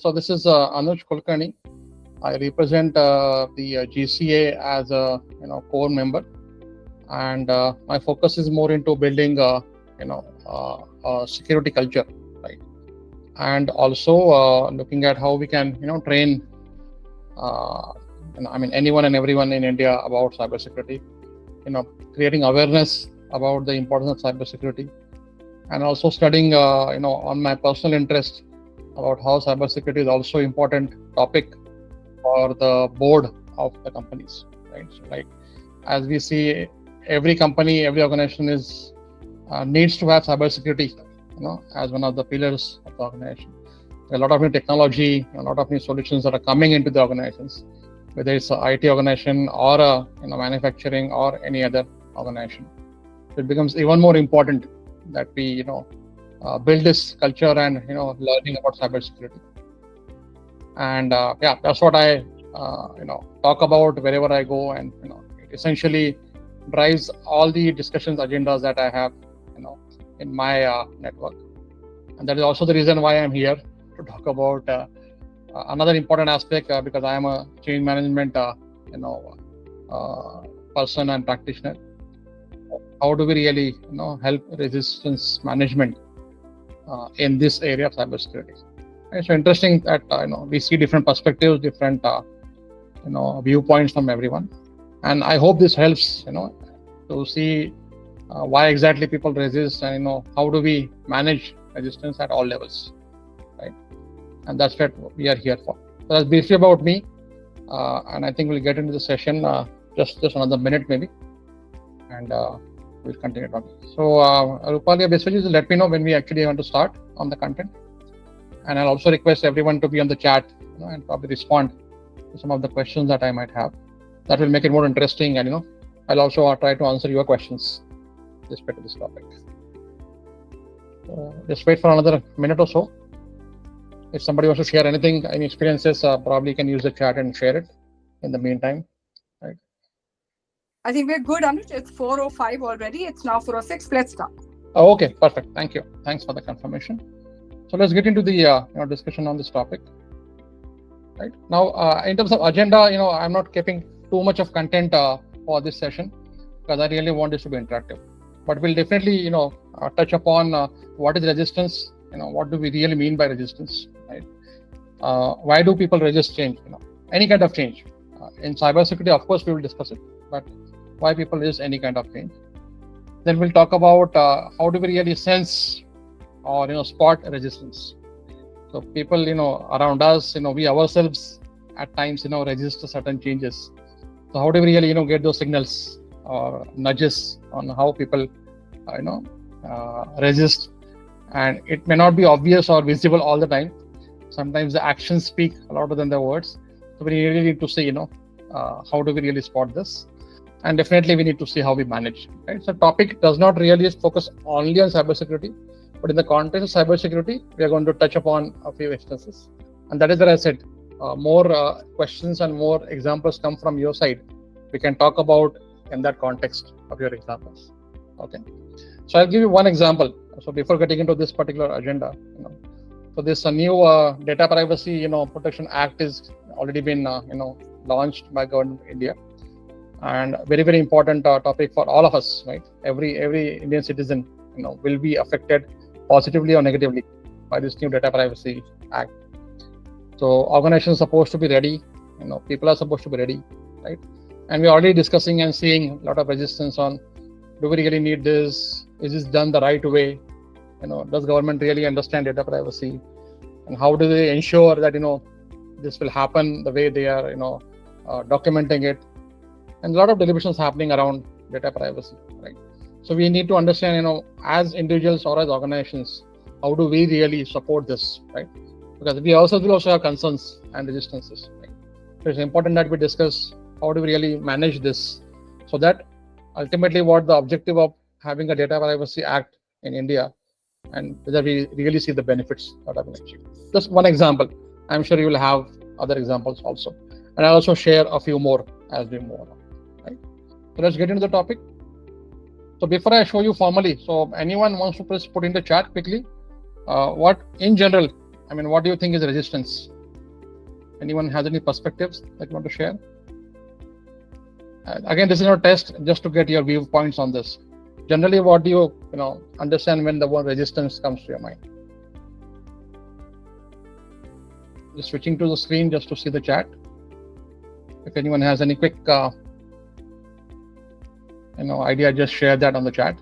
So this is Anuj Kulkarni. I represent the GCA as a core member, and my focus is more into building a security culture, right? And also looking at how we can train anyone and everyone in India about cybersecurity. Creating awareness about the importance of cybersecurity, and also studying on my personal interest about how cybersecurity is also important topic for the board of the companies, right? So like as we see, every company, every organization is needs to have cybersecurity, as one of the pillars of the organization. A lot of new technology, a lot of new solutions that are coming into the organizations, whether it's an IT organization or a manufacturing or any other organization. So it becomes even more important that we build this culture and learning about cybersecurity. And that's what I talk about wherever I go, and it essentially drives all the discussions agendas that I have in my network. And that is also the reason why I'm here to talk about another important aspect, because I am a change management person and practitioner. How do we really help resistance management in this area of cybersecurity? It's interesting that we see different perspectives, different viewpoints from everyone, and I hope this helps to see why exactly people resist, and how do we manage resistance at all levels, right? And that's what we are here for. So that's briefly about me, and I think we'll get into the session just another minute maybe, and we'll continue talking. So Rupali, basically just let me know when we actually want to start on the content, and I'll also request everyone to be on the chat and probably respond to some of the questions that I might have. That will make it more interesting, and I'll also try to answer your questions with respect to this topic. Just wait for another minute or so. If somebody wants to share anything, any experiences, probably you can use the chat and share it in the meantime. Right? I think we're good, Anuj. It's 4:05 already. It's now 4:06. Let's start. Oh, okay, perfect. Thank you. Thanks for the confirmation. So let's get into the discussion on this topic. Right now, in terms of agenda, I'm not keeping too much of content for this session because I really want this to be interactive. But we'll definitely, touch upon what is resistance. What do we really mean by resistance? Right? Why do people resist change? Any kind of change. In cybersecurity, of course, we will discuss it. But why people resist any kind of change? Then we'll talk about how do we really sense or spot resistance. So people around us, we ourselves at times resist certain changes. So how do we really get those signals or nudges on how people resist? And it may not be obvious or visible all the time. Sometimes the actions speak louder than the words. So we really need to see how do we really spot this. And definitely we need to see how we manage, right? So topic does not really focus only on cybersecurity, but in the context of cybersecurity, we are going to touch upon a few instances. And that is where I said, more questions and more examples come from your side. We can talk about in that context of your examples. Okay. So I'll give you one example. So before getting into this particular agenda, so this new Data Privacy Protection Act is already been launched by government of India. And very, very important topic for all of us, right? Every Indian citizen, will be affected positively or negatively by this new Data Privacy Act. So organizations are supposed to be ready, people are supposed to be ready, right? And we're already discussing and seeing a lot of resistance on, do we really need this? Is this done the right way? Does government really understand data privacy? And how do they ensure that, this will happen the way they are, documenting it? And a lot of deliberations happening around data privacy, right? So we need to understand, as individuals or as organizations, how do we really support this, right? Because we also will also have concerns and resistances, right? So it's important that we discuss how do we really manage this, so that ultimately what the objective of having a Data Privacy Act in India, and whether we really see the benefits that have been achieved. Just one example. I'm sure you will have other examples also. And I'll also share a few more as we move on. Right? So let's get into the topic. So before I show you formally, so anyone wants to put in the chat quickly, what in general, what do you think is resistance? Anyone has any perspectives that you want to share? Again, this is not a test, just to get your viewpoints on this. Generally, what do you understand when the word resistance comes to your mind? Just switching to the screen just to see the chat. If anyone has any quick idea, just share that on the chat.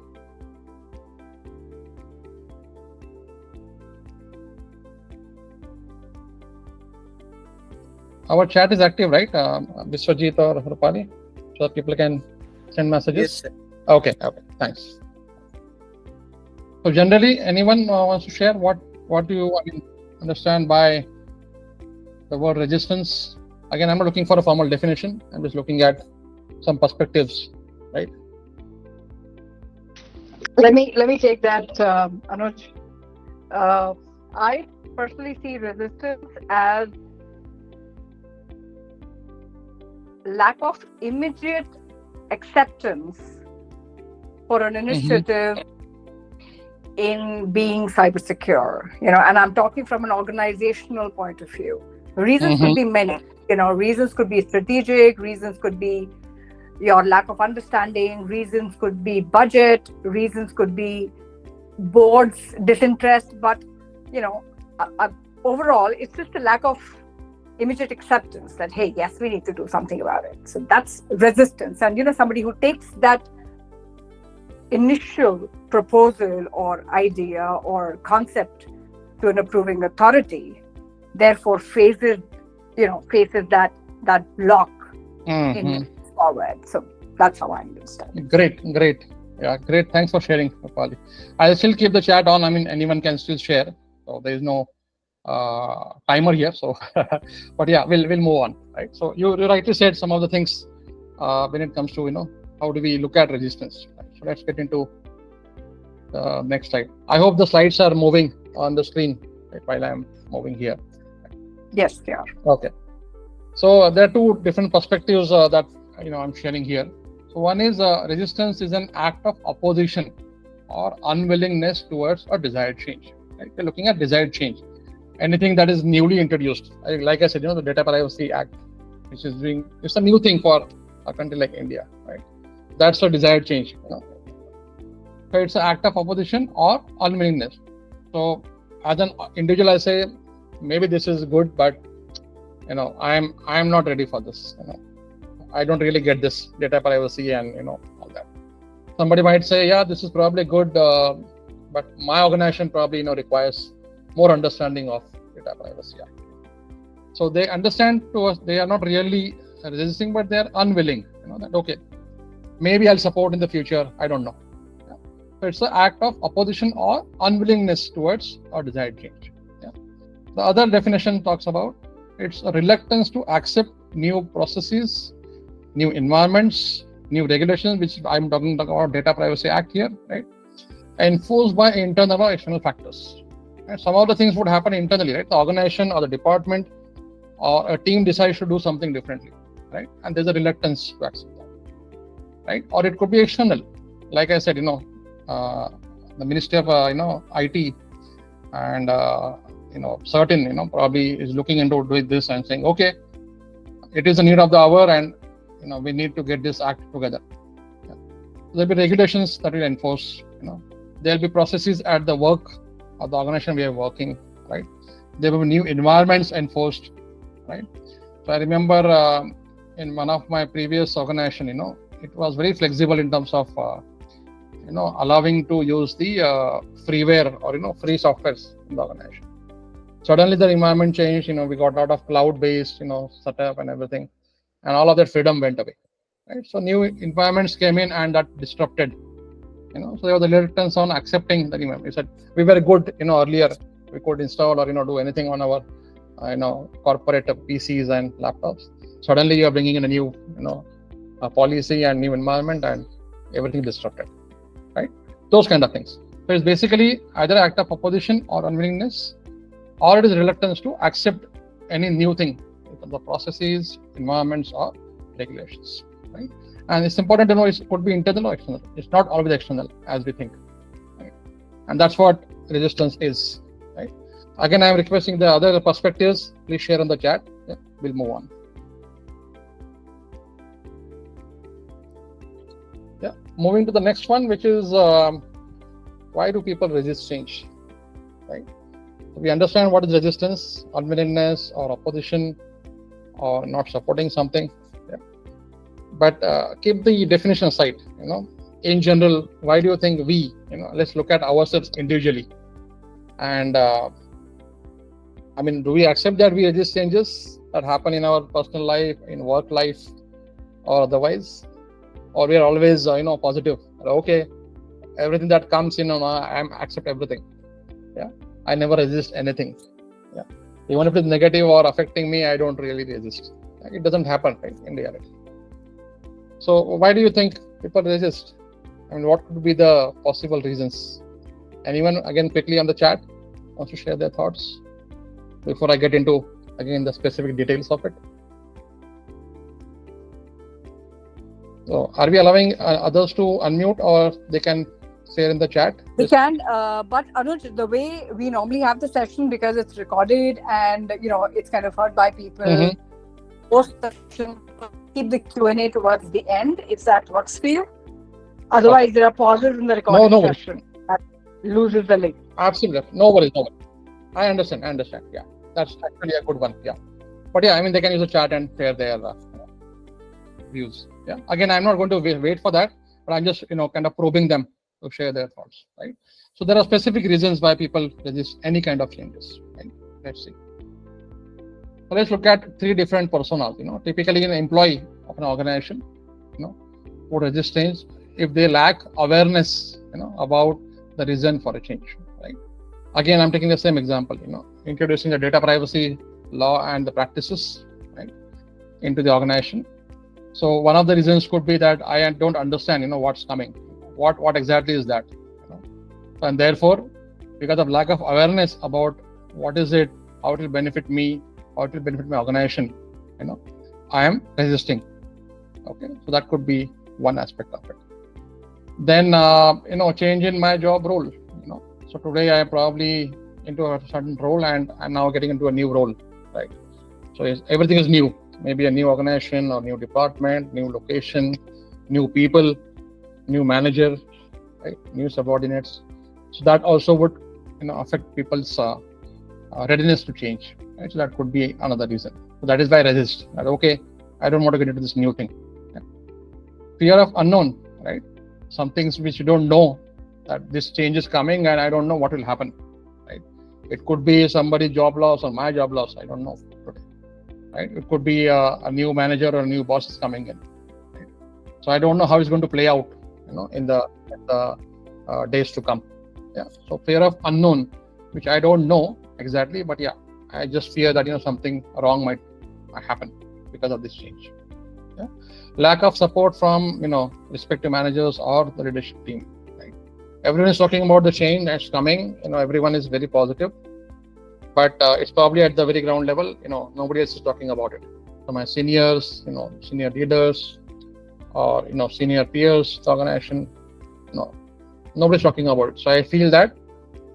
Our chat is active, right, Biswajit or Rupali, so that people can send messages? Yes, sir. Okay, thanks. So generally, anyone wants to share what do you understand by the word resistance? Again, I'm not looking for a formal definition. I'm just looking at some perspectives, right? Let me take that, Anuj. I personally see resistance as lack of immediate acceptance for an initiative in being cyber secure, and I'm talking from an organizational point of view. Reasons could be many, reasons could be strategic, reasons could be your lack of understanding, reasons could be budget, reasons could be board's disinterest, but overall it's just a lack of immediate acceptance that, hey, yes, we need to do something about it. So that's resistance. And somebody who takes that initial proposal or idea or concept to an approving authority, therefore faces that block in forward. So that's how I understand. Great. Yeah, great. Thanks for sharing, Rupali. I'll still keep the chat on. Anyone can still share. So there is no timer here. So, but yeah, we'll move on, right? So you rightly said some of the things when it comes to how do we look at resistance. Right? So let's get into the next slide. I hope the slides are moving on the screen, right, while I'm moving here. Yes, they are. Okay. So there are two different perspectives that I'm sharing here. So one is resistance is an act of opposition or unwillingness towards a desired change. Right? We're looking at desired change. Anything that is newly introduced, like I said, the Data Privacy Act, which is it's a new thing for a country like India, right? That's a desired change. So it's an act of opposition or unwillingness. So as an individual, I say maybe this is good, but I'm not ready for this. I don't really get this data privacy and all that. Somebody might say, yeah, this is probably good, but my organization probably requires more understanding of data privacy. So they understand to us, they are not really resisting, but they are unwilling. That okay, maybe I'll support in the future. I don't know. So it's an act of opposition or unwillingness towards a desired change. The other definition talks about it's a reluctance to accept new processes, new environments, new regulations, which I'm talking about Data Privacy Act here, right? Enforced by internal or external factors. And some of the things would happen internally, right? The organization or the department or a team decides to do something differently, right? And there's a reluctance to accept that, right? Or it could be external. Like I said, the Ministry of IT and certain probably is looking into doing this and saying, okay, it is a need of the hour, and we need to get this act together. There'll be regulations that will enforce. There'll be processes at the work of the organization we are working, right? There will be new environments enforced, right? So I remember in one of my previous organization, it was very flexible in terms of allowing to use the freeware or free softwares in the organization. Suddenly the environment changed. We got a lot of cloud-based setup and everything, and all of that freedom went away, right? So new environments came in and that disrupted. So there was a reluctance on accepting the environment. We said we were good, earlier we could install or do anything on our corporate PCs and laptops. Suddenly you are bringing in a new a policy and new environment, and everything disrupted, right? Those kind of things. So it's basically either act of opposition or unwillingness, or it is reluctance to accept any new thing in terms of processes, environments, or regulations, right? And it's important to know it could be internal or external. It's not always external as we think, right? And that's what resistance is, right? Again, I'm requesting the other perspectives. Please share in the chat. Yeah, we'll move on. Yeah, moving to the next one, which is why do people resist change? Right. So we understand what is resistance, unwillingness, or opposition, or not supporting something. Yeah. But keep the definition aside. In general, why do you think we? Let's look at ourselves individually. And do we accept that we resist changes that happen in our personal life, in work life, or otherwise? Or we are always, positive. Okay, everything that comes in, I accept everything. Yeah, I never resist anything. Yeah, even if it's negative or affecting me, I don't really resist. It doesn't happen, right, in reality. So why do you think people resist? What could be the possible reasons? Anyone, again, quickly on the chat, wants to share their thoughts before I get into, again, the specific details of it? So are we allowing others to unmute, or they can share in the chat? They can, but Anuj, the way we normally have the session, because it's recorded and it's kind of heard by people, post the session, keep the Q&A towards the end, if that works for you. Otherwise, there are pauses in the recording session that loses the link. Absolutely, no worries. I understand. Yeah, that's actually a good one. Yeah, but yeah, they can use the chat and share their views. Yeah, again, I'm not going to wait for that, but I'm just kind of probing them to share their thoughts. Right. So there are specific reasons why people resist any kind of changes. Right? Let's see. So let's look at three different personas. Typically an employee of an organization, who resist change if they lack awareness, about the reason for a change. Right. Again, I'm taking the same example. Introducing the data privacy law and the practices, right, into the organization. So one of the reasons could be that I don't understand, what's coming. What exactly is that? And therefore, because of lack of awareness about what is it, how it will benefit me, how it will benefit my organization, I am resisting. Okay, so that could be one aspect of it. Then, change in my job role. So today I am probably into a certain role, and I'm now getting into a new role, right? So everything is new. Maybe a new organization or new department, new location, new people, new manager, right? New subordinates. So that also would, affect people's readiness to change. Right? So that could be another reason. So that is why I resist. That, okay, I don't want to get into this new thing. Yeah. Fear of unknown, right? Some things which you don't know, that this change is coming and I don't know what will happen. Right? It could be somebody's job loss or my job loss. I don't know. Right? It could be a new manager or a new boss is coming in. Right? So I don't know how it's going to play out, in the days to come. Yeah. So fear of unknown, which I don't know exactly, but yeah, I just fear that something wrong might happen because of this change. Yeah. Lack of support from respective managers or the leadership team. Right? Everyone is talking about the change that's coming. Everyone is very positive. But it's probably at the very ground level, nobody else is talking about it. So my seniors, senior leaders, or senior peers, the organization, nobody's talking about it. So I feel that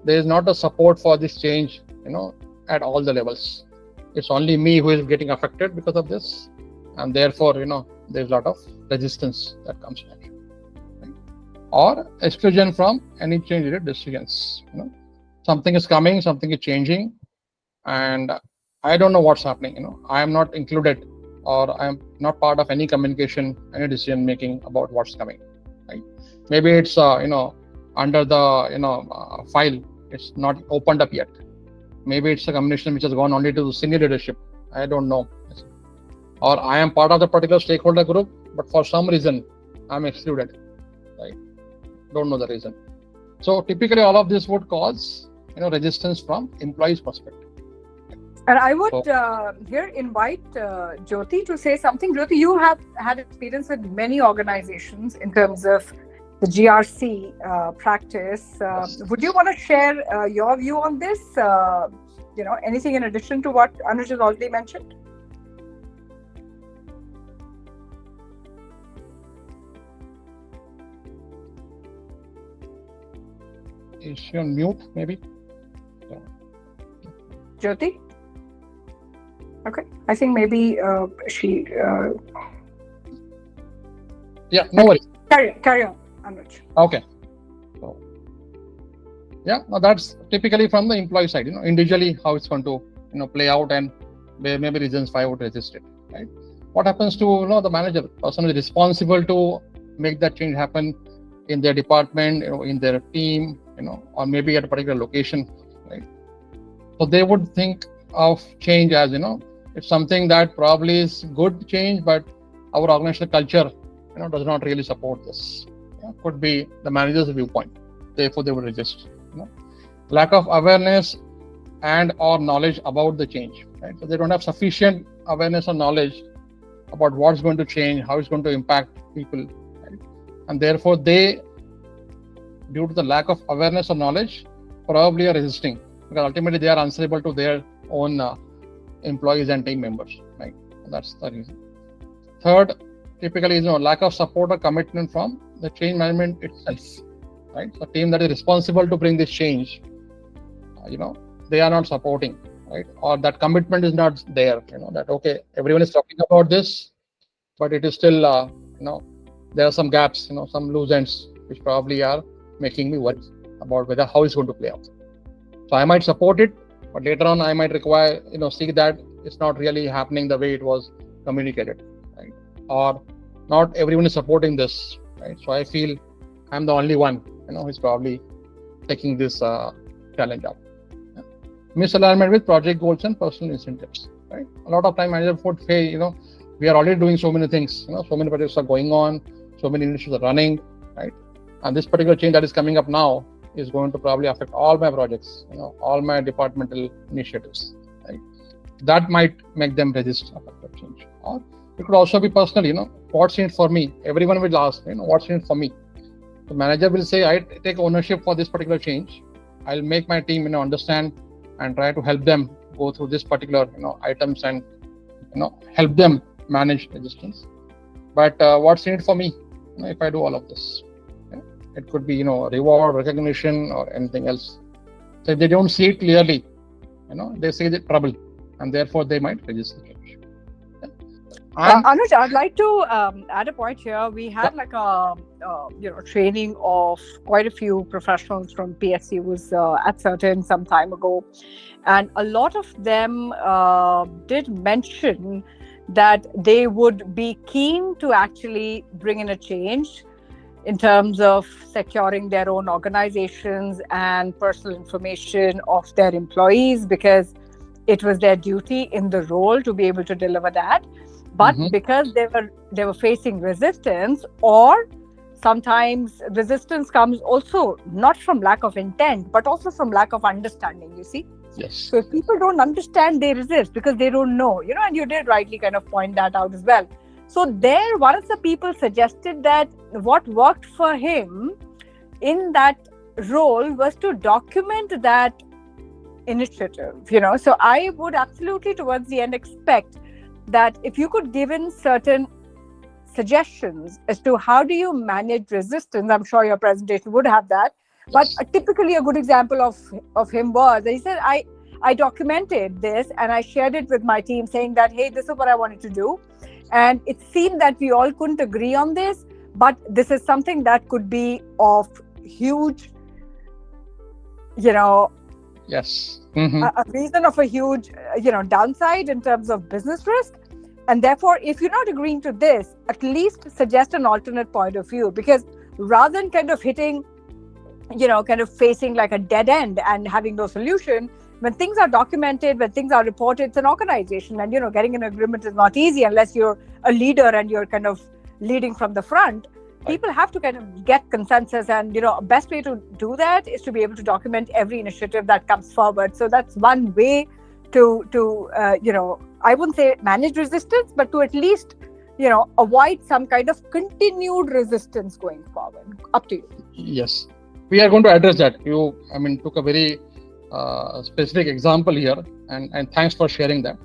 there is not a support for this change, at all the levels. It's only me who is getting affected because of this, and therefore, there's a lot of resistance that comes from it. Right? Or exclusion from any change-related decisions. Something is coming, something is changing, and I don't know what's happening. I am not included, or I am not part of any communication, any decision making about what's coming. Right? Maybe it's under the file, it's not opened up yet. Maybe it's a communication which has gone only to the senior leadership. I don't know. Or I am part of the particular stakeholder group, but for some reason I'm excluded. Right? Don't know the reason. So typically all of this would cause resistance from employees' perspective. And I would here invite Jyoti to say something. Jyoti, you have had experience with many organizations in terms of the GRC practice. Yes. Would you want to share your view on this? Anything in addition to what Anuj has already mentioned? Is she on mute, maybe? Jyoti? Okay. I think maybe she. Yeah, no worries. Carry on, Anuj. Okay. So, yeah, now that's typically from the employee side, individually how it's going to, play out, and where maybe reasons why I would resist it, right? What happens to, the manager, person who is responsible to make that change happen in their department, in their team, or maybe at a particular location, right? So they would think of change as, it's something that probably is good change, but our organizational culture, does not really support this. Could be the manager's viewpoint. Therefore, they would resist. Lack of awareness and or knowledge about the change, right? So they don't have sufficient awareness or knowledge about what's going to change, how it's going to impact people, right? And therefore, they, due to the lack of awareness or knowledge, probably are resisting, because ultimately they are answerable to their own employees and team members, right? That's the reason. Third, typically is lack of support or commitment from the change management itself, right? So team that is responsible to bring this change, they are not supporting, right? Or that commitment is not there, that okay, everyone is talking about this, but it is still, there are some gaps, some loose ends, which probably are making me worry about whether how it's going to play out. So I might support it, but later on I might require, see that it's not really happening the way it was communicated, right? Or not everyone is supporting this, right? So I feel I'm the only one, who's probably taking this challenge up. Misalignment with project goals and personal incentives, right? A lot of time managers would say, we are already doing so many things, so many projects are going on, so many initiatives are running, right? And this particular change that is coming up now is going to probably affect all my projects, all my departmental initiatives, right? That might make them resist affected change. Or it could also be personal, what's in it for me? Everyone will ask, what's in it for me? The manager will say, I take ownership for this particular change. I'll make my team, understand and try to help them go through this particular, items and, help them manage resistance. But what's in it for me, if I do all of this? It could be, reward, recognition, or anything else. So if they don't see it clearly, they see the trouble, and therefore they might resist the change. Anuj, I'd like to add a point here. We had like a training of quite a few professionals from PSUs at Certain some time ago, and a lot of them did mention that they would be keen to actually bring in a change in terms of securing their own organizations and personal information of their employees, because it was their duty in the role to be able to deliver that. But because they were facing resistance, or sometimes resistance comes also not from lack of intent, but also from lack of understanding, you see. Yes. So if people don't understand, they resist because they don't know, and you did rightly kind of point that out as well. So there, one of the people suggested that what worked for him in that role was to document that initiative, So I would absolutely towards the end expect that if you could give in certain suggestions as to how do you manage resistance, I'm sure your presentation would have that. But typically a good example of him was, he said, I documented this and I shared it with my team saying that, hey, this is what I wanted to do. And it seemed that we all couldn't agree on this, but this is something that could be of huge, Yes. a reason of a huge, downside in terms of business risk. And therefore, if you're not agreeing to this, at least suggest an alternate point of view, because rather than kind of hitting, kind of facing like a dead end and having no solution, when things are documented, when things are reported, it's an organization, and getting an agreement is not easy unless you're a leader and you're kind of leading from the front. People have to kind of get consensus, and best way to do that is to be able to document every initiative that comes forward. So that's one way to I wouldn't say manage resistance, but to at least avoid some kind of continued resistance going forward. Up to you. Yes, we are going to address that. You took a very specific example here, and thanks for sharing that.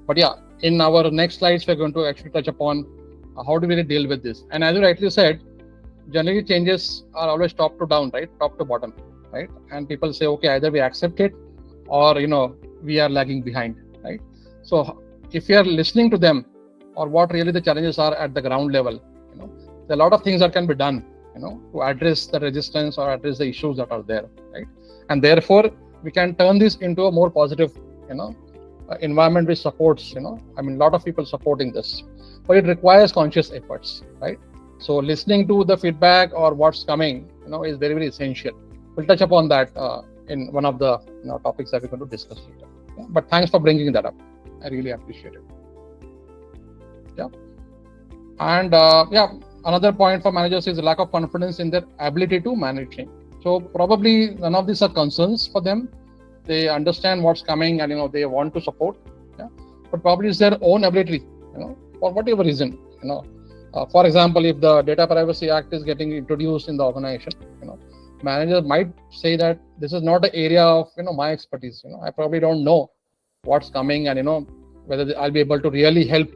But yeah, in our next slides we're going to actually touch upon how do we deal with this. And as you rightly said, generally changes are always top to down, right? Top to bottom, right? And people say, okay, either we accept it, or we are lagging behind, right? So if you are listening to them, or what really the challenges are at the ground level, there are a lot of things that can be done, to address the resistance or address the issues that are there, right? And therefore we can turn this into a more positive, environment which supports, a lot of people supporting this, but it requires conscious efforts, right? So listening to the feedback or what's coming, is very, very essential. We'll touch upon that in one of the topics that we're going to discuss later. Yeah? But thanks for bringing that up. I really appreciate it. Yeah. And another point for managers is lack of confidence in their ability to manage change. So probably none of these are concerns for them. They understand what's coming and they want to support. Yeah. But probably it's their own ability, for whatever reason. For example, if the Data Privacy Act is getting introduced in the organization, managers might say that this is not an area of my expertise. I probably don't know what's coming and whether I'll be able to really help.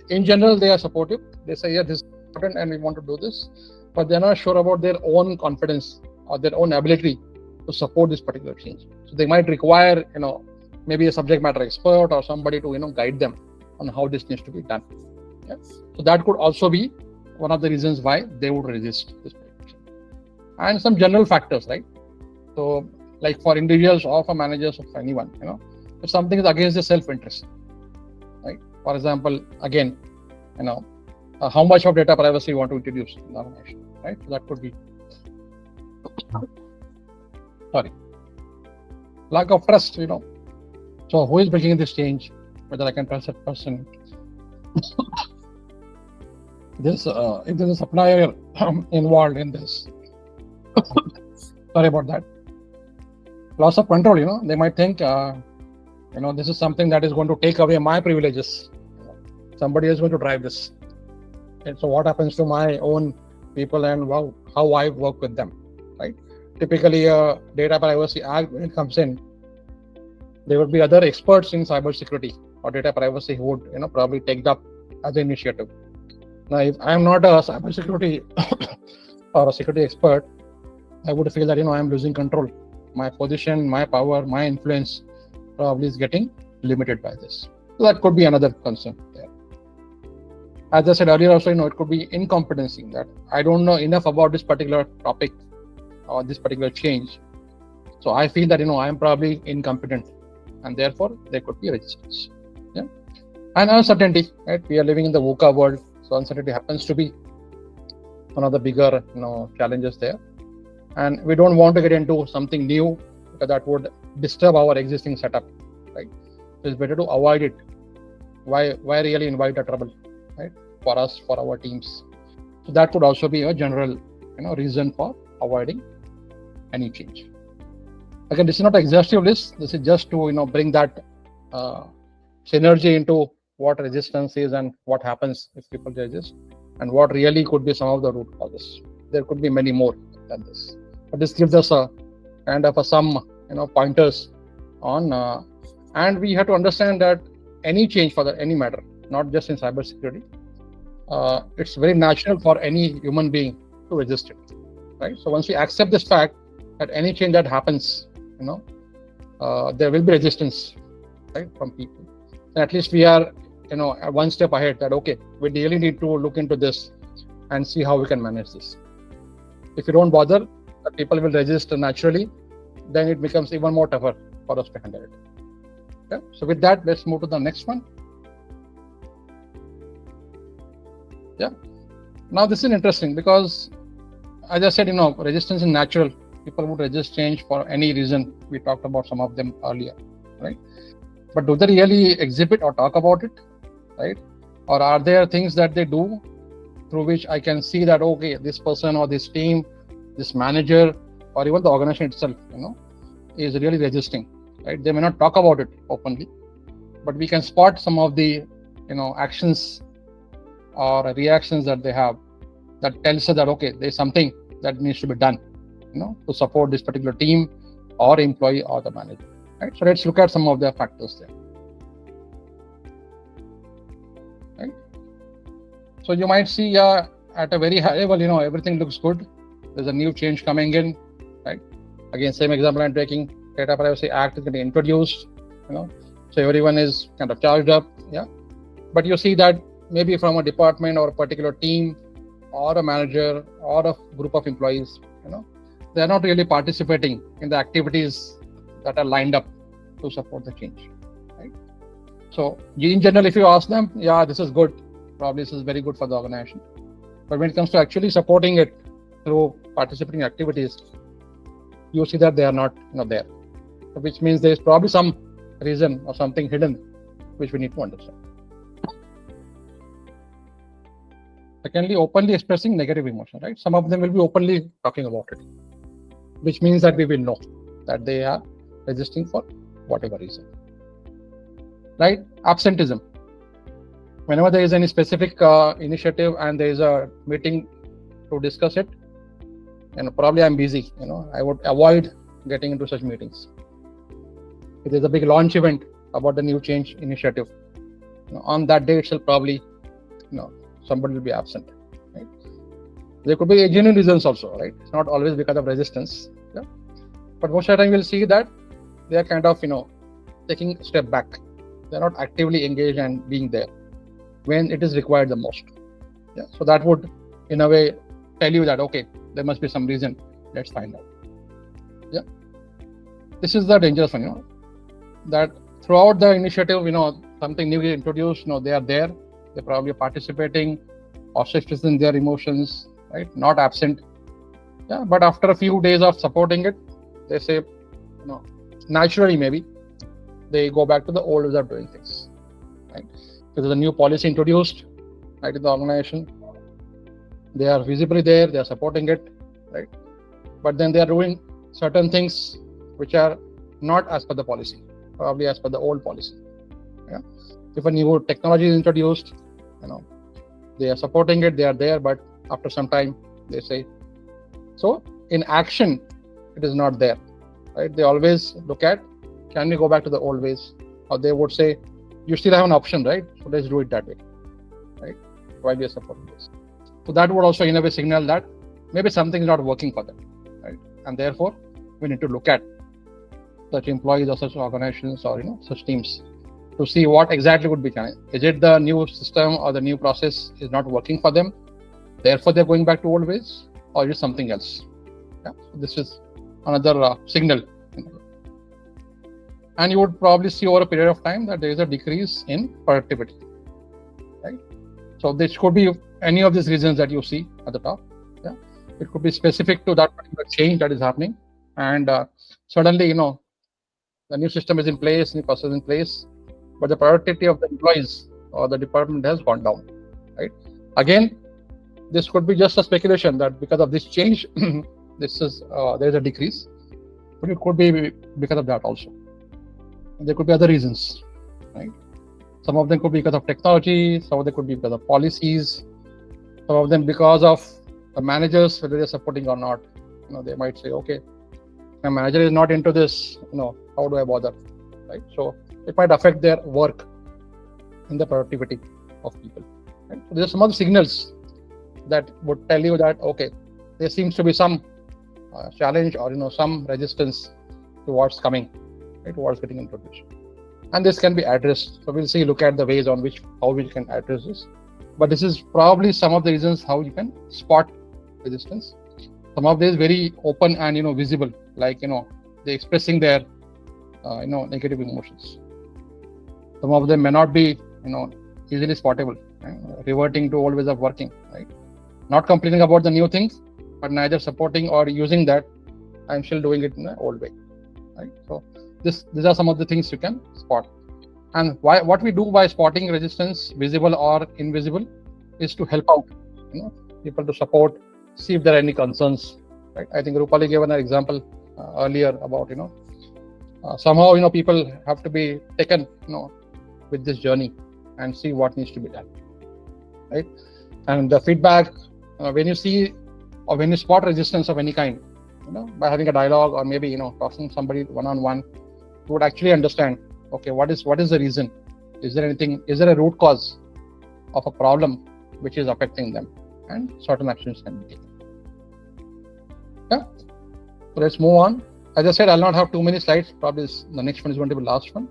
In general, they are supportive. They say, yeah, this is important and we want to do this, but they're not sure about their own confidence or their own ability to support this particular change. So they might require, maybe a subject matter expert or somebody to, guide them on how this needs to be done. Yeah? So that could also be one of the reasons why they would resist this particular change. And some general factors, right? So like for individuals or for managers or for anyone, if something is against their self-interest, right? For example, again, how much of data privacy you want to introduce in the organization, right? So that could be, lack of trust, So who is bringing this change? Whether I can trust that person. If there's a supplier involved in this, sorry about that. Loss of control, they might think, this is something that is going to take away my privileges. Somebody is going to drive this. And so what happens to my own people and how I work with them, right? Typically, a Data Privacy Act, when it comes in, there will be other experts in cybersecurity or data privacy who would, probably take it up as an initiative. Now, if I'm not a cybersecurity or a security expert, I would feel that, I'm losing control. My position, my power, my influence probably is getting limited by this. So that could be another concern there. As I said earlier also, it could be incompetency, that I don't know enough about this particular topic or this particular change. So I feel that, I am probably incompetent, and therefore there could be resistance. Yeah. And uncertainty, right? We are living in the VUCA world, so uncertainty happens to be one of the bigger, challenges there. And we don't want to get into something new because that would disturb our existing setup, right? So it's better to avoid it. Why really invite a trouble, right? For us, for our teams. So that could also be a general, reason for avoiding any change. Again, this is not an exhaustive list. This is just to, bring that synergy into what resistance is and what happens if people resist, and what really could be some of the root causes. There could be many more than this, but this gives us a kind of some pointers on, and we have to understand that any change for any matter, not just in cybersecurity, it's very natural for any human being to resist it, right? So once we accept this fact that any change that happens, there will be resistance, right, from people. And at least we are, one step ahead, that okay, we really need to look into this and see how we can manage this. If you don't bother, the people will resist naturally, then it becomes even more tougher for us to handle it. Okay? So with that, let's move to the next one. Yeah. Now this is interesting because, as I said, resistance is natural. People would resist change for any reason. We talked about some of them earlier, right? But do they really exhibit or talk about it, right? Or are there things that they do through which I can see that, okay, this person or this team, this manager, or even the organization itself, is really resisting, right? They may not talk about it openly, but we can spot some of the, actions or reactions that they have that tells us that, okay, there's something that needs to be done, to support this particular team or employee or the manager, right? So let's look at some of the factors there, right? So you might see at a very high level, everything looks good. There's a new change coming in, right? Again, same example I'm taking, Data Privacy Act is getting introduced. So everyone is kind of charged up. Yeah. But you see that maybe from a department or a particular team or a manager or a group of employees, they're not really participating in the activities that are lined up to support the change, right? So in general, if you ask them, yeah, this is good, probably this is very good for the organization. But when it comes to actually supporting it through participating activities, you see that they are not there, which means there's probably some reason or something hidden which we need to understand. Secondly, openly expressing negative emotion, right? Some of them will be openly talking about it, which means that we will know that they are resisting for whatever reason, right? Absenteeism. Whenever there is any specific initiative and there is a meeting to discuss it, probably I'm busy, I would avoid getting into such meetings. If there's a big launch event about the new change initiative, on that day itself, probably, somebody will be absent, right? There could be genuine reasons also, right? It's not always because of resistance, yeah? But most of the time we'll see that they are kind of, taking a step back. They're not actively engaged and being there when it is required the most. Yeah. So that would, in a way, tell you that, okay, there must be some reason. Let's find out. Yeah. This is the dangerous one, that throughout the initiative, something new is introduced, they are there. They're probably participating, ostracizing their emotions, right? Not absent. Yeah. But after a few days of supporting it, they say, naturally maybe, they go back to the old way of doing things, right? So there's a new policy introduced, right, in the organization. They are visibly there, they are supporting it, right? But then they are doing certain things which are not as per the policy, probably as per the old policy. Yeah. If a new technology is introduced, they are supporting it, they are there, but after some time they say, so in action, it is not there, right? They always look at, can we go back to the old ways? Or they would say, you still have an option, right? So let's do it that way, right? While we are supporting this. So that would also in a way signal that maybe something is not working for them, right? And therefore, we need to look at such employees or such organizations or such teams to see what exactly would be challenged. Is it the new system or the new process is not working for them, therefore they're going back to old ways, or is it something else? Yeah. So this is another signal. And you would probably see over a period of time that there is a decrease in productivity, right? So this could be any of these reasons that you see at the top. Yeah, it could be specific to that particular change that is happening, and suddenly, the new system is in place, new process is in place, but the productivity of the employees or the department has gone down, right? Again, this could be just a speculation that because of this change, there is a decrease, but it could be because of that also. There could be other reasons, right? Some of them could be because of technology, some of them could be because of policies, some of them because of the managers, whether they're supporting or not. They might say, okay, my manager is not into this, how do I bother, right? So it might affect their work and the productivity of people, right? So there are some other signals that would tell you that, okay, there seems to be some challenge or, some resistance towards coming, right, towards getting introduced. And this can be addressed. So we'll look at the ways on how we can address this. But this is probably some of the reasons how you can spot resistance. Some of these very open and visible, like they're expressing their negative emotions. Some of them may not be easily spottable, reverting to old ways of working, right? Not complaining about the new things, but neither supporting or using that. I'm still doing it in the old way, right? So these are some of the things you can spot. And what we do by spotting resistance, visible or invisible, is to help out people to support, see if there are any concerns, right? I think Rupali gave an example earlier about somehow people have to be taken with this journey and see what needs to be done, right? And the feedback, when you see or when you spot resistance of any kind, by having a dialogue or maybe talking to somebody one-on-one, you would actually understand, okay, what is the reason? Is there a root cause of a problem which is affecting them, and certain actions can be taken. Yeah. So let's move on. As I said, I'll not have too many slides. Probably the next one is going to be the last one.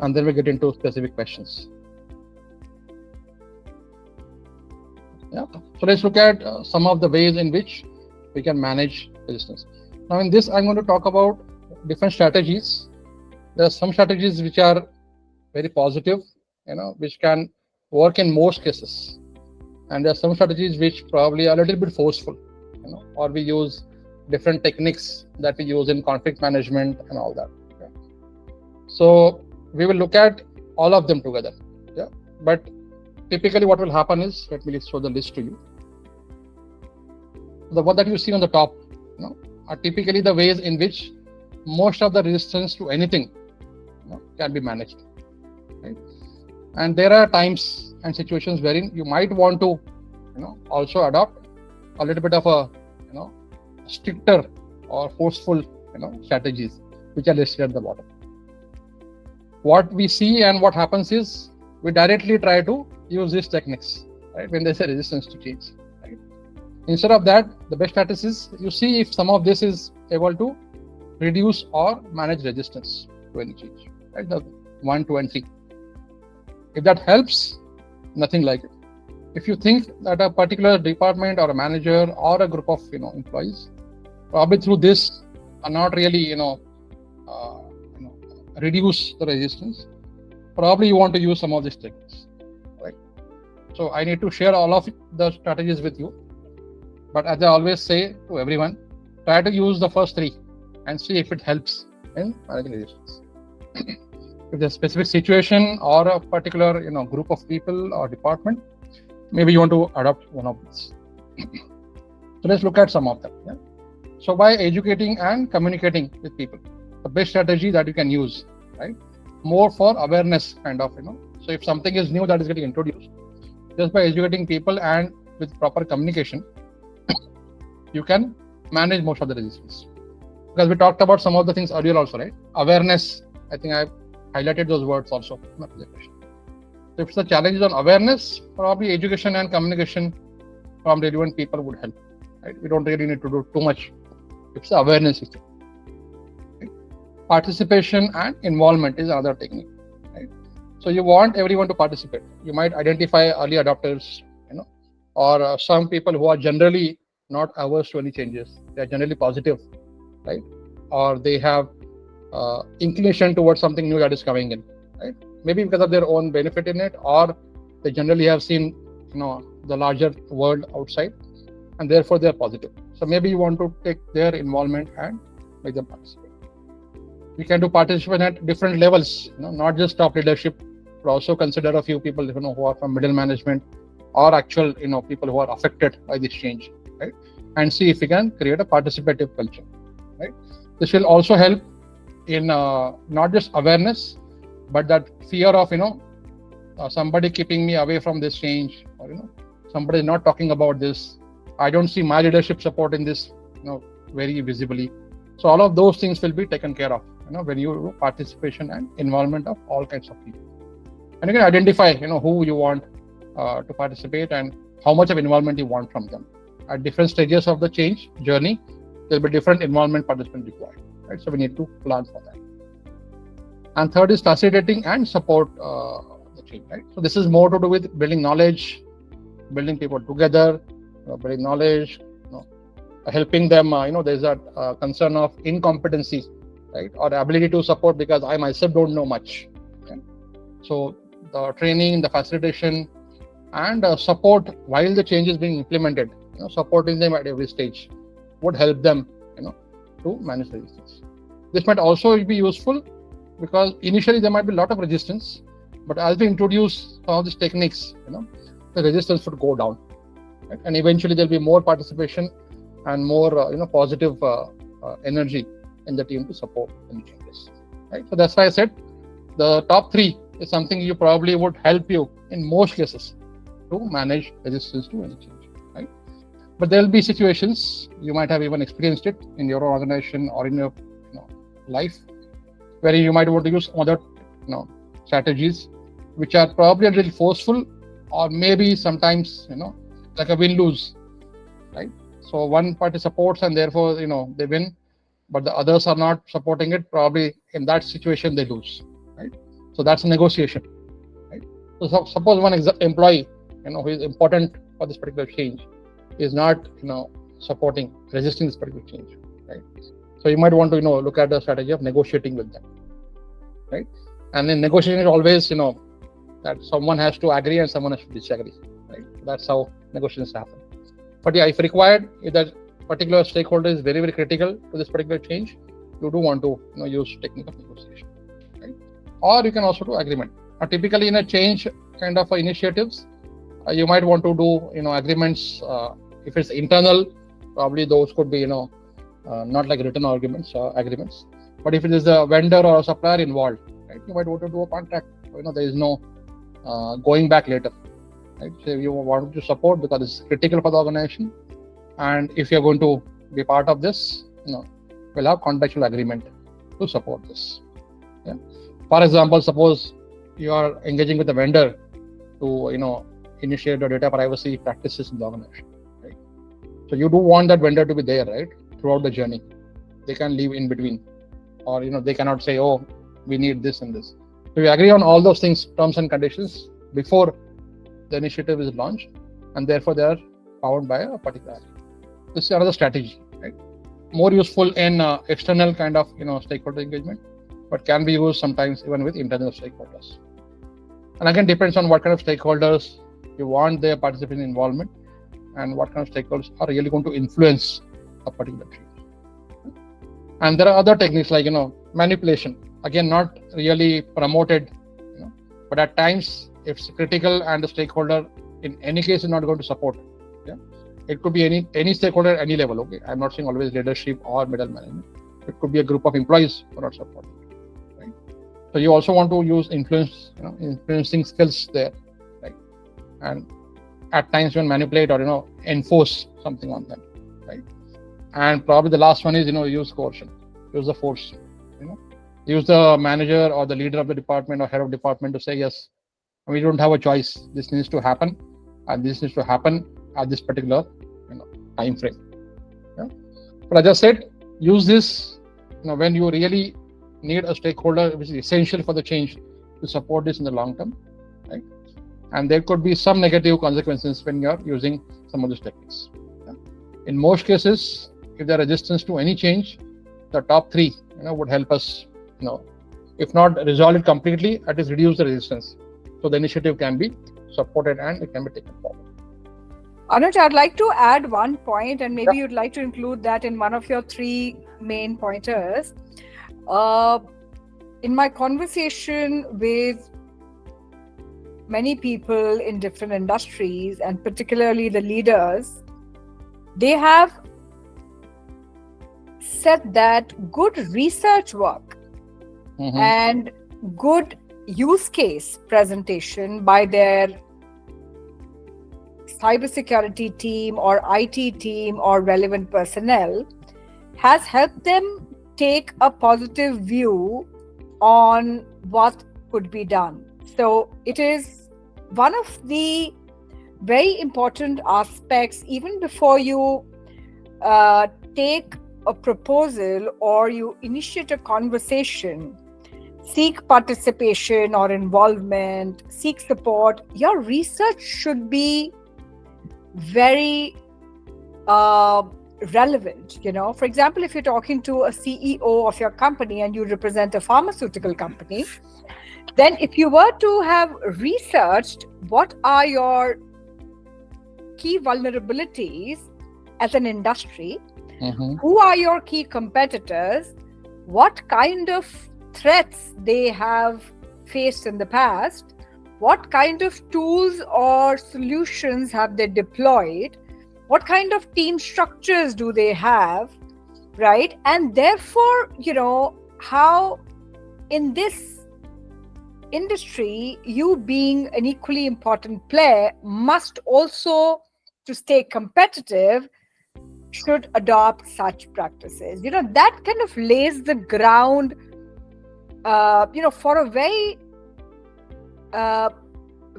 and then we get into specific questions. Yeah. So let's look at some of the ways in which we can manage resistance. Now, in this, I'm going to talk about different strategies. There are some strategies which are very positive, which can work in most cases, and there are some strategies which probably are a little bit forceful, or we use different techniques that we use in conflict management and all that. Okay? So we will look at all of them together. Yeah, but typically what will happen is, let me show the list to you. The one that you see on the top, are typically the ways in which most of the resistance to anything can be managed. Right? And there are times and situations wherein you might want to, also adopt a little bit of a, stricter or forceful, strategies which are listed at the bottom. What we see and what happens is we directly try to use these techniques, right, when there's a resistance to change. Right? Instead of that, the best practice is you see if some of this is able to reduce or manage resistance to any change. Right? The 1, 2, and 3. If that helps, nothing like it. If you think that a particular department or a manager or a group of employees probably through this are not really reduce the resistance, probably you want to use some of these techniques. Right? So I need to share all of the strategies with you, but as I always say to everyone, try to use the first 3 and see if it helps in managing resistance. If there's a specific situation or a particular group of people or department, maybe you want to adopt one of these. So let's look at some of them. Yeah? So by educating and communicating with people, the best strategy that you can use, right? More for awareness kind of, So if something is new that is getting introduced, just by educating people and with proper communication, you can manage most of the resistance. Because we talked about some of the things earlier also, right? Awareness, I think I've highlighted those words also in my presentation. So if the challenge is on awareness, probably education and communication from relevant people would help. Right? We don't really need to do too much. It's the awareness issue. Right? Participation and involvement is another technique. Right? So you want everyone to participate. You might identify early adopters, or some people who are generally not averse to any changes. They are generally positive, right? Or they have inclination towards something new that is coming in, right? Maybe because of their own benefit in it, or they generally have seen, the larger world outside, and therefore they are positive. So maybe you want to take their involvement and make them participate. You can do participation at different levels, not just top leadership, but also consider a few people, who are from middle management or actual, people who are affected by this change, right? And see if we can create a participative culture, right? This will also help in not just awareness, but that fear of, somebody keeping me away from this change, or, somebody not talking about this. I don't see my leadership supporting this, very visibly. So all of those things will be taken care of, when you do participation and involvement of all kinds of people. And you can identify, who you want to participate and how much of involvement you want from them. At different stages of the change journey, there will be different involvement participant required, right? So we need to plan for that. And third is facilitating and support the change, right? So this is more to do with building knowledge, building people together, building knowledge, helping them. There's a concern of incompetency, right, or ability to support because I myself don't know much. Okay? So the training, the facilitation, and support while the change is being implemented, supporting them at every stage would help them, to manage resistance. This might also be useful because initially there might be a lot of resistance, but as we introduce some of these techniques, the resistance would go down, right? And eventually there'll be more participation and more, positive energy in the team to support any changes, right? So that's why I said the top 3 is something you probably would help you in most cases to manage resistance to any change, right? But there'll be situations, you might have even experienced it in your organization or in your life, where you might want to use other strategies which are probably a little forceful, or maybe sometimes like a win-lose, right? So one party supports and therefore they win, but the others are not supporting it. Probably in that situation they lose, right? So that's a negotiation, right? So suppose one employee, who is important for this particular change, is not, supporting, resisting this particular change, right? So you might want to, look at the strategy of negotiating with them, right? And then negotiation is always, that someone has to agree and someone has to disagree, right? That's how negotiations happen. But yeah, if required, if that particular stakeholder is very, very critical to this particular change, you do want to, use technique of negotiation, right? Or you can also do agreement. Now, typically in a change kind of initiatives, you might want to do, agreements. If it's internal, probably those could be, not like written agreements. But if it is a vendor or a supplier involved, right, you might want to do a contract. There is no going back later, right? So you want to support because it's critical for the organization, and if you're going to be part of this, we'll have contractual agreement to support this. Yeah. For example, suppose you are engaging with a vendor to initiate the data privacy practices in the organization, right? So you do want that vendor to be there, right, throughout the journey. They can leave in between, or they cannot say, oh, we need this and this. So we agree on all those things, terms and conditions, before the initiative is launched, and therefore they are bound by a particular agreement. This is another strategy, right? More useful in external kind of stakeholder engagement, but can be used sometimes even with internal stakeholders. And again, depends on what kind of stakeholders you want their participant involvement, and what kind of stakeholders are really going to influence a particular change. And there are other techniques like manipulation. Again, not really promoted, but at times if it's critical and the stakeholder in any case is not going to support. Yeah, it could be any stakeholder at any level. Okay, I'm not saying always leadership or middle management. It could be a group of employees who are not supporting. Right. So you also want to use influencing skills there, right? And at times you can manipulate or enforce something on them, right? And probably the last one is use coercion, use the force. Use the manager or the leader of the department or head of department to say, yes, we don't have a choice. This needs to happen, and this needs to happen at this particular time frame. Yeah? But as I said, use this when you really need a stakeholder which is essential for the change to support this in the long term, right? And there could be some negative consequences when you are using some of these techniques. Yeah? In most cases, if there are resistance to any change, the top three would help us, if not resolve it completely, at least reduce the resistance. So the initiative can be supported and it can be taken forward. Anuj, I'd like to add one point, and maybe you'd like to include that in one of your three main pointers. In my conversation with many people in different industries, and particularly the leaders, they have said that good research work and good use case presentation by their cybersecurity team or IT team or relevant personnel has helped them take a positive view on what could be done. So it is one of the very important aspects, even before you take a proposal or you initiate a conversation, seek participation or involvement, seek support. Your research should be very relevant. For example, if you're talking to a CEO of your company and you represent a pharmaceutical company, then if you were to have researched what are your key vulnerabilities as an industry, who are your key competitors, what kind of threats they have faced in the past, what kind of tools or solutions have they deployed, what kind of team structures do they have, right? And therefore, how in this industry, you being an equally important player must also, to stay competitive, should adopt such practices. That kind of lays the ground for a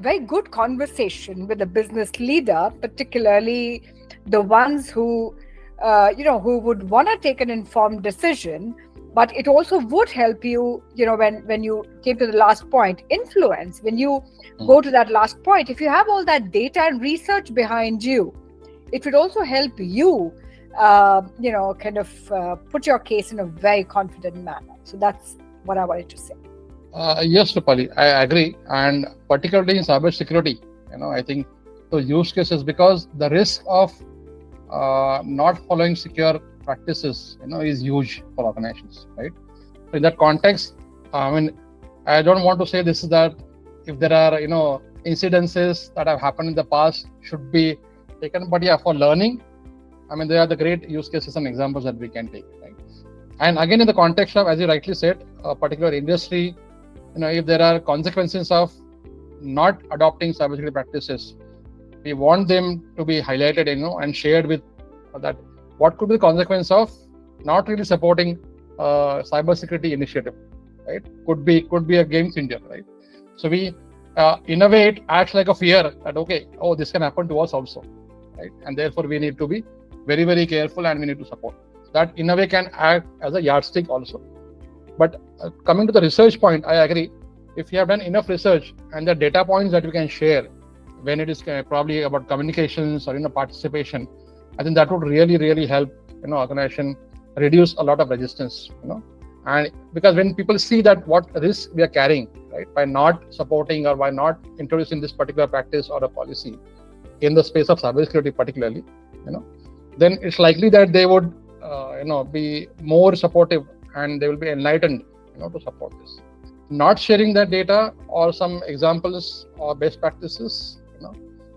very good conversation with a business leader, particularly the ones who would want to take an informed decision but it also would help you, when you came to the last point, influence. When you go to that last point, if you have all that data and research behind you, it would also help you, put your case in a very confident manner. So that's what I wanted to say. Yes, Rupali, I agree. And particularly in cybersecurity, I think those use cases, because the risk of not following secure practices, is huge for organizations, right? So in that context, I don't want to say this is that if there are, incidences that have happened in the past should be taken, but yeah, for learning, there are the great use cases and examples that we can take, right? And again, in the context of, as you rightly said, a particular industry, if there are consequences of not adopting cybersecurity practices, we want them to be highlighted, and shared with that. What could be the consequence of not really supporting cybersecurity initiative, right? Could be a game changer, right? So we, in a way, it acts like a fear that this can happen to us also, right? And therefore we need to be very, very careful, and we need to support. That in a way can act as a yardstick also. But coming to the research point, I agree. If you have done enough research and the data points that we can share when it is probably about communications or participation, I think that would really, really help organization reduce a lot of resistance. And because when people see that what risk we are carrying, right, by not supporting or by not introducing this particular practice or a policy in the space of cybersecurity, particularly, then it's likely that they would be more supportive, and they will be enlightened to support this. Not sharing that data or some examples or best practices,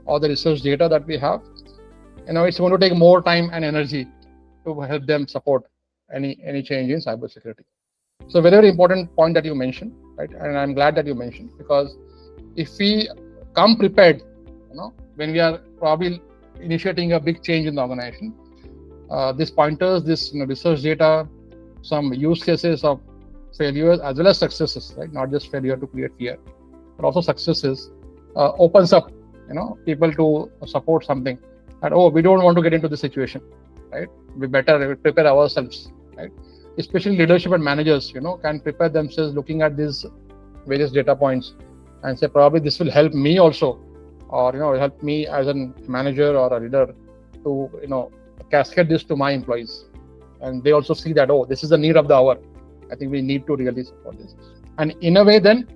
or the research data that we have, it's going to take more time and energy to help them support any change in cybersecurity. So very, very important point that you mentioned, right? And I'm glad that you mentioned, because if we come prepared, when we are probably initiating a big change in the organization, these pointers, this research data, some use cases of failures as well as successes, right? Not just failure to create fear, but also successes, opens up, people to support something. And we don't want to get into this situation, right? We better prepare ourselves, right? Especially leadership and managers, can prepare themselves looking at these various data points and say, probably this will help me also, or help me as a manager or a leader to cascade this to my employees, and they also see that this is the need of the hour. I think we need to really support this, and in a way, then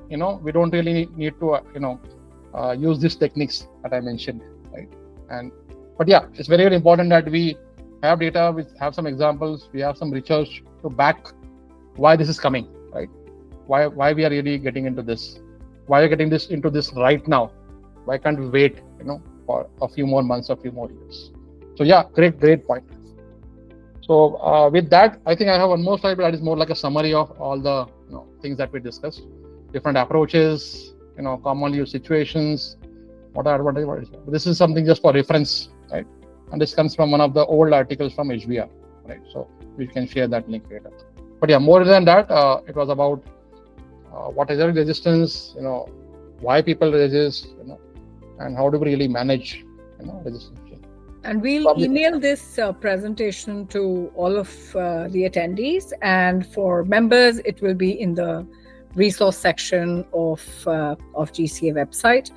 we don't really need to use these techniques that I mentioned, right? But yeah, it's very, very important that we have data, we have some examples, we have some research to back why this is coming, right? Why we are really getting into this, why we're getting into this right now. Why can't we wait, for a few more months, a few more years? So yeah, great point. So with that, I think I have one more slide, but that is more like a summary of all the things that we discussed, different approaches, commonly used situations. What is it? This is something just for reference, right? And this comes from one of the old articles from HBR, right? So we can share that link later. But yeah, more than that, it was about what is resistance, why people resist, and how do we really manage, resistance. And we'll email this presentation to all of the attendees, and for members, it will be in the resource section of GCA website.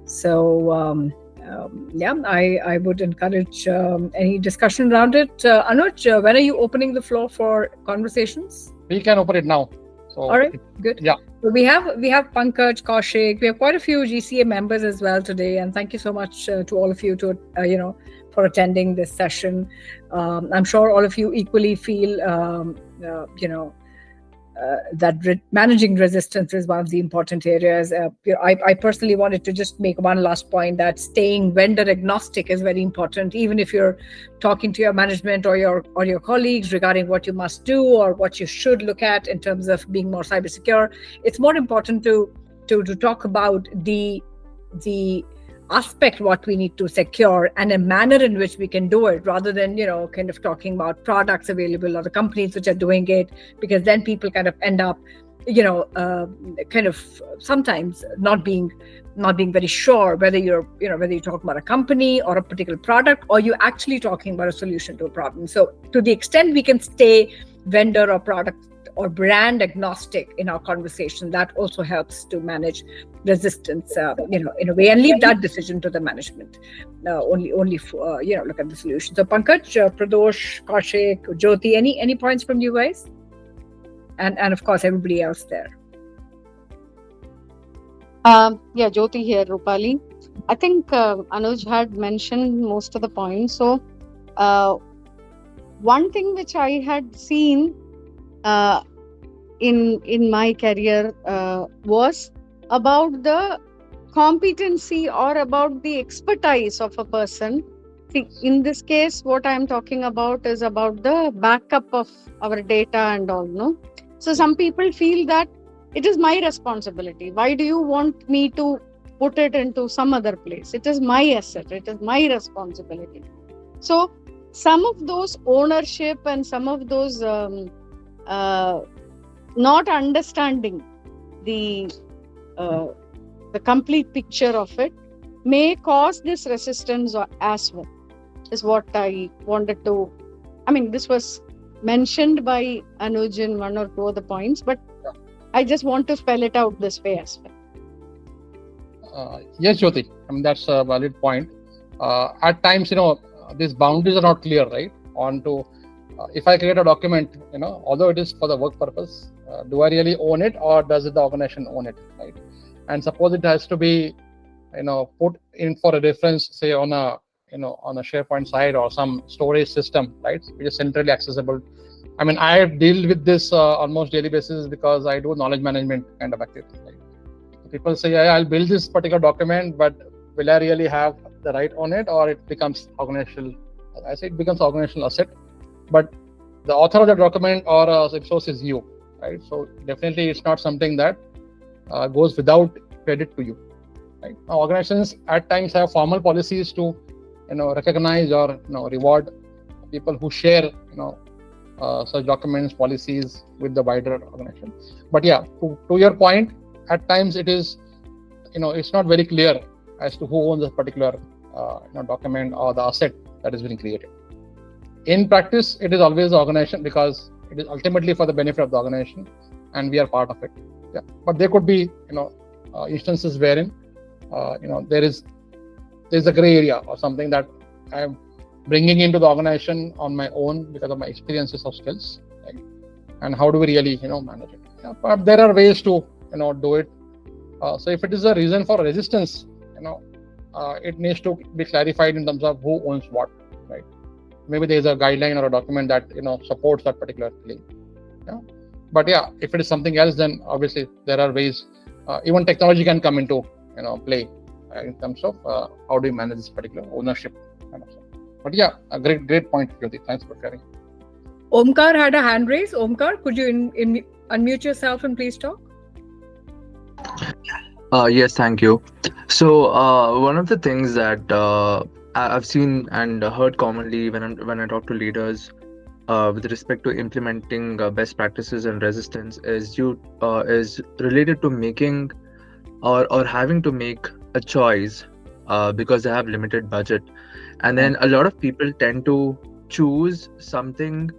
So I would encourage any discussion around it. Anuj, when are you opening the floor for conversations? We can open it now. So, all right, good. Yeah. So we have Pankaj, Kaushik. We have quite a few GCA members as well today, and thank you so much to all of you to for attending this session. I'm sure all of you equally feel that managing resistance is one of the important areas. I personally wanted to just make one last point, that staying vendor agnostic is very important, even if you're talking to your management or your colleagues regarding what you must do or what you should look at in terms of being more cyber secure. It's more important to talk about the aspect what we need to secure and a manner in which we can do it, rather than kind of talking about products available or the companies which are doing it, because then people kind of end up kind of sometimes not being very sure whether you're talking about a company or a particular product, or you're actually talking about a solution to a problem. So to the extent we can stay vendor or product or brand agnostic in our conversation. That also helps to manage resistance, in a way, and leave that decision to the management. Only look at the solution. So Pankaj, Pradosh, Kaushik, Jyoti, any points from you guys, and of course everybody else there. Yeah, Jyoti here, Rupali. I think Anuj had mentioned most of the points. So, one thing which I had seen uh, in my career was about the competency or about the expertise of a person. See, in this case, what I am talking about is about the backup of our data and all. No, so some people feel that it is my responsibility. Why do you want me to put it into some other place? It is my asset. It is my responsibility. So some of those ownership and some of those uh, not understanding the uh, the complete picture of it may cause this resistance as well, is what I wanted to. I mean, this was mentioned by Anuj in one or two of the points, but I just want to spell it out this way as well. Yes, Jyoti. I mean, that's a valid point. At times, these boundaries are not clear, right? If I create a document, although it is for the work purpose, do I really own it, or does the organization own it, right? And suppose it has to be, put in for a reference, say on a SharePoint site or some storage system, right, which is centrally accessible. I mean, I deal with this almost daily basis because I do knowledge management kind of activity, right? People say, yeah, I'll build this particular document, but will I really have the right on it, or it becomes organizational? I say it becomes organizational asset, but the author of the document or source is you, right? So definitely it's not something that goes without credit to you, right? Now, organizations at times have formal policies to, recognize or reward people who share, such documents, policies with the wider organization. But yeah, to your point, at times it is, it's not very clear as to who owns a particular document or the asset that is being created. In practice, it is always the organization, because it is ultimately for the benefit of the organization and we are part of it. Yeah. But there could be, instances wherein, there's a gray area or something that I'm bringing into the organization on my own because of my experiences or skills, right? And how do we really, manage it? Yeah, but there are ways to, do it. So if it is a reason for resistance, it needs to be clarified in terms of who owns what, right? Maybe there is a guideline or a document that supports that particular claim. Yeah. But yeah, if it is something else, then obviously there are ways. Even technology can come into play in terms of how do you manage this particular ownership kind of stuff. But yeah, a great point, Jyoti. Thanks for sharing. Omkar had a hand raise. Omkar, could you unmute yourself and please talk? Yes, thank you. So one of the things that I've seen and heard commonly when I talk to leaders with respect to implementing best practices and resistance is related to making or having to make a choice because they have limited budget, and then a lot of people tend to choose something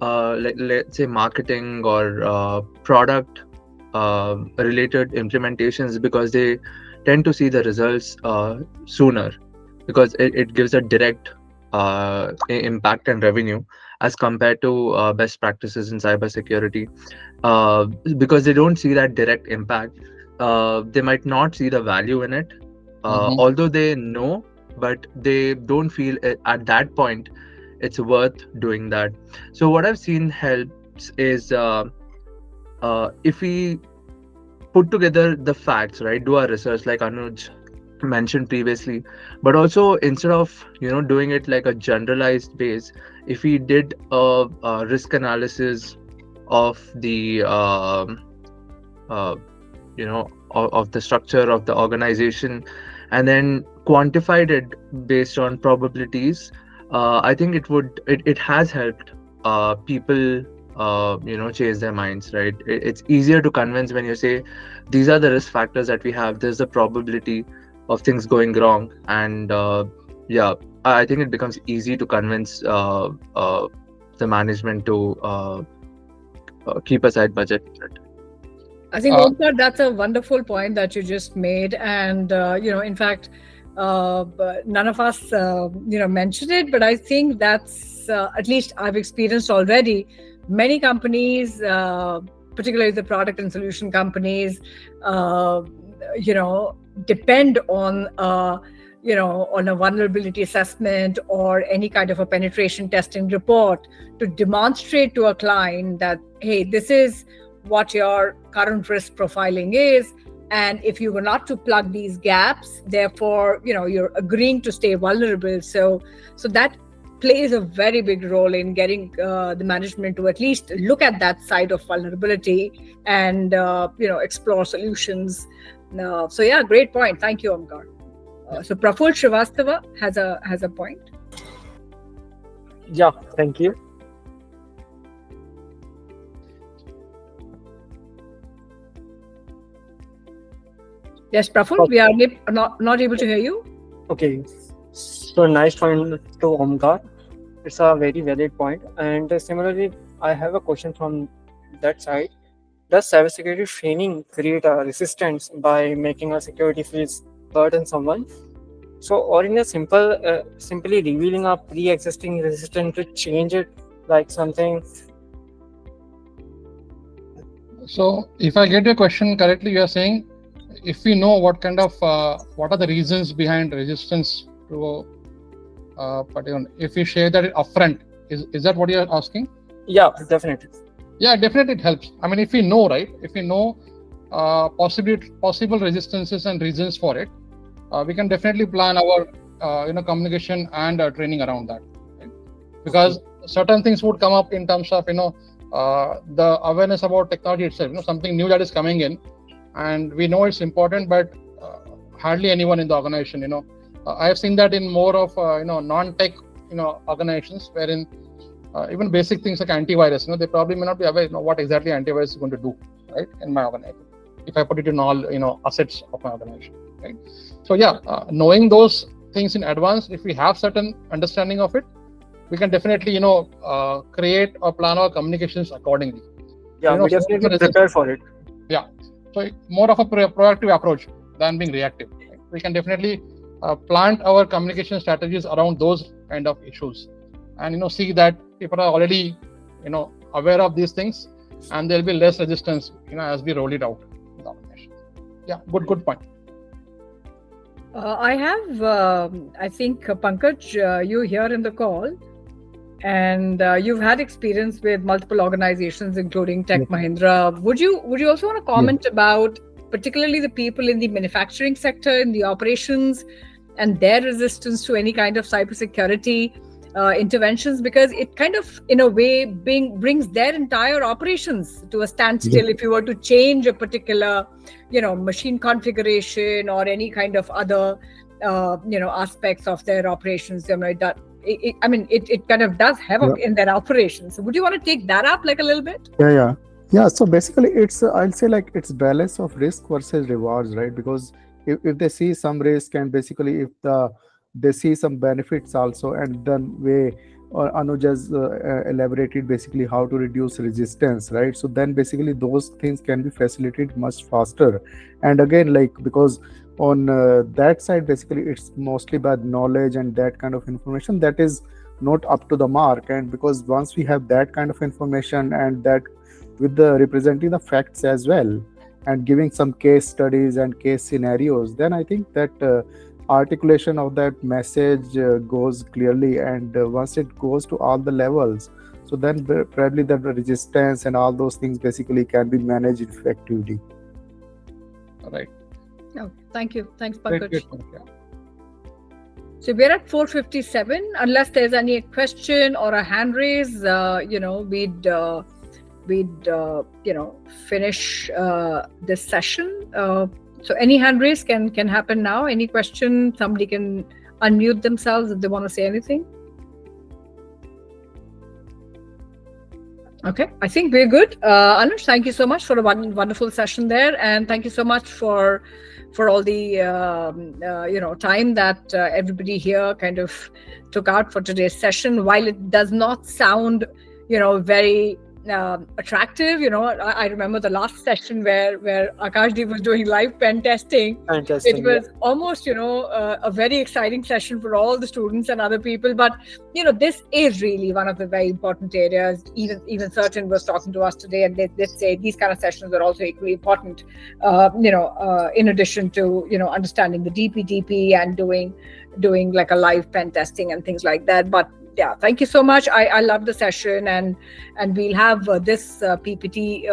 like, let's say, marketing or product related implementations because they tend to see the results sooner, because it gives a direct impact and revenue as compared to best practices in cybersecurity. Because they don't see that direct impact, they might not see the value in it, although they know, but they don't feel at that point it's worth doing that. So what I've seen helps is if we put together the facts, right, do our research like Anuj mentioned previously, but also instead of doing it like a generalized base, if we did a risk analysis of the of the structure of the organization and then quantified it based on probabilities, I think it has helped people change their minds, right? It's easier to convince when you say these are the risk factors that we have, there's the probability of things going wrong, and I think it becomes easy to convince the management to keep aside budget for it. I think, Omkar, that's a wonderful point that you just made. And, in fact, but none of us, mentioned it, but I think that's, at least I've experienced already, many companies, particularly the product and solution companies, depend on, on a vulnerability assessment or any kind of a penetration testing report to demonstrate to a client that, hey, this is what your current risk profiling is, and if you were not to plug these gaps, therefore you're agreeing to stay vulnerable. So that plays a very big role in getting the management to at least look at that side of vulnerability and explore solutions. So yeah, great point. Thank you, Omkar. So Praful Srivastava has a point. Yeah, thank you. Yes, Praful, we are not able to hear you. Okay, so nice point to Omkar. It's a very valid point. And similarly, I have a question from that side. Does cybersecurity training create a resistance by making a security feels burdensome? So, or in a simply revealing a pre-existing resistance to change it, like something. So if I get your question correctly, you are saying if we know what are the reasons behind resistance to if we share that upfront, is that what you are asking? Yeah, definitely. Yeah, definitely it helps. I mean, if we know, right? If we know possible resistances and reasons for it, we can definitely plan our communication and training around that. Right? Because certain things would come up in terms of the awareness about technology itself. Something new that is coming in, and we know it's important, but hardly anyone in the organization. I have seen that in more of non-tech organizations, wherein even basic things like antivirus, they probably may not be aware what exactly antivirus is going to do, right, in my organization, if I put it in all assets of my organization, right? So yeah, knowing those things in advance, if we have certain understanding of it, we can definitely create or plan our communications accordingly. Yeah, we definitely prepare for it. Yeah, so more of a proactive approach than being reactive. Right? We can definitely plant our communication strategies around those kind of issues, and see that people are already aware of these things, and there'll be less resistance as we roll it out in the organization. Yeah, good point. I have I think Pankaj, you here in the call, and you've had experience with multiple organizations including Tech Mahindra. Would you also want to comment about particularly the people in the manufacturing sector, in the operations, and their resistance to any kind of cybersecurity interventions, because it kind of in a way brings their entire operations to a standstill if you were to change a particular machine configuration or any kind of other aspects of their operations. It kind of does havoc in their operations. So would you want to take that up like a little bit? Yeah, so basically it's I'll say like it's balance of risk versus rewards, right? Because if they see some risk, and basically if they see some benefits also, and then way Anuj has elaborated basically how to reduce resistance, right? So then basically those things can be facilitated much faster. And again, like, because on that side basically it's mostly by knowledge and that kind of information that is not up to the mark. And because once we have that kind of information, and that with the representing the facts as well, and giving some case studies and case scenarios, then I think that articulation of that message goes clearly, and once it goes to all the levels, so then probably the resistance and all those things basically can be managed effectively. All right. Oh, thank you. Thanks, Pankaj. Great. So we're at 4:57. Unless there's any question or a hand raise, we'd finish this session. So any hand raise can happen now. Any question? Somebody can unmute themselves if they want to say anything. Okay, I think we're good. Anuj, thank you so much for a wonderful session there, and thank you so much for all the time that everybody here kind of took out for today's session. While it does not sound very attractive. I remember the last session where Akashdeep was doing live pen testing. Fantastic. It was almost, a very exciting session for all the students and other people. But, this is really one of the very important areas. Even Certain was talking to us today, and they say these kind of sessions are also equally important, in addition to, understanding the DP and doing like a live pen testing and things like that. But yeah, thank you so much. I love the session, and we'll have this PPT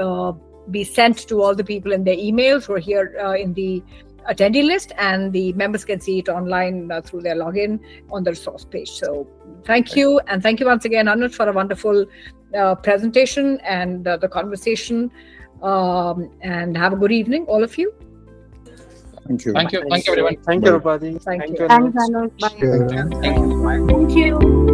be sent to all the people in their emails who are here in the attendee list, and the members can see it online through their login on the resource page. So thank you, and thank you once again, Anuj, for a wonderful presentation and the conversation. And have a good evening, all of you. Thank you. Thank you, everyone. Thank you, Bye. Rupati. Thank you. Thanks, Anuj. Bye. Sure. Thank you. Thank you.